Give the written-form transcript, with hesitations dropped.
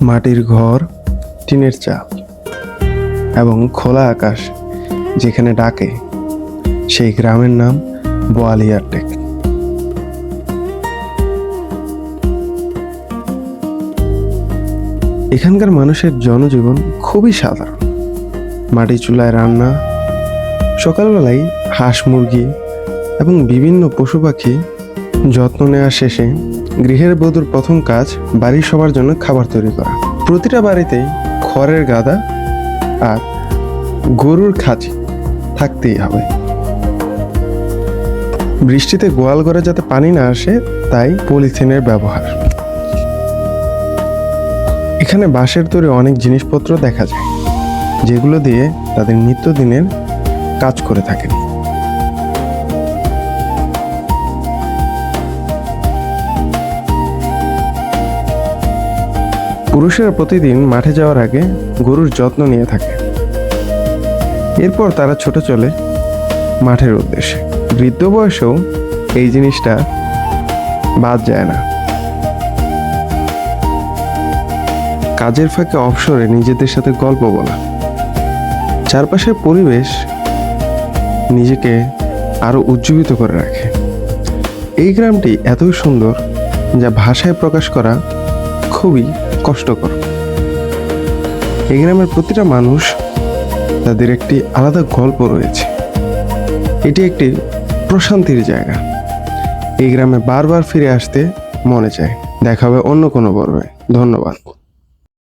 মাটির ঘর, টিনের চাল এবং খোলা আকাশ যেখানে ডাকে, সেই গ্রামের নাম বোয়ালিয়ার টেক। এখানকার মানুষের জনজীবন খুবই সাধারণ। মাটি চুলায় রান্না, সকালবেলায় হাঁস মুরগি এবং বিভিন্ন পশু পাখি যত্ন নেওয়া শেষে গৃহের বধূর প্রথম কাজ বাড়ির সবার জন্য খাবার তৈরি করা। প্রতিটা বাড়িতেই খড়ের গাদা আর গরুর খাঁচি থাকতেই হবে। বৃষ্টিতে গোয়াল ঘরে যাতে পানি না আসে তাই পলিথিনের ব্যবহার। এখানে বাঁশের তৈরি অনেক জিনিসপত্র দেখা যায়, যেগুলো দিয়ে তাদের নিত্যদিনের কাজ করে থাকেন। পুরুষেরা প্রতিদিন মাঠে যাওয়ার আগে গরুর যত্ন নিয়ে থাকে। এরপর তারা ছুটে চলে মাঠের উদ্দেশ্যে। বৃদ্ধ বয়সেও এই জিনিসটা বাদ যায় না। কাজের ফাঁকে অবসরে নিজেদের সাথে গল্প বলা, চারপাশের পরিবেশ নিজেকে আরো উজ্জীবিত করে রাখে। এই গ্রামটি এতই সুন্দর যা ভাষায় প্রকাশ করা খুবই কষ্টকর। এই গ্রামের প্রতিটা মানুষ, তাদের একটি আলাদা গল্প রয়েছে। এটি একটি প্রশান্তির জায়গা। এই গ্রামে বারবার ফিরে আসতে মনে চায়। দেখা হবে অন্য কোনো পর্বে। ধন্যবাদ।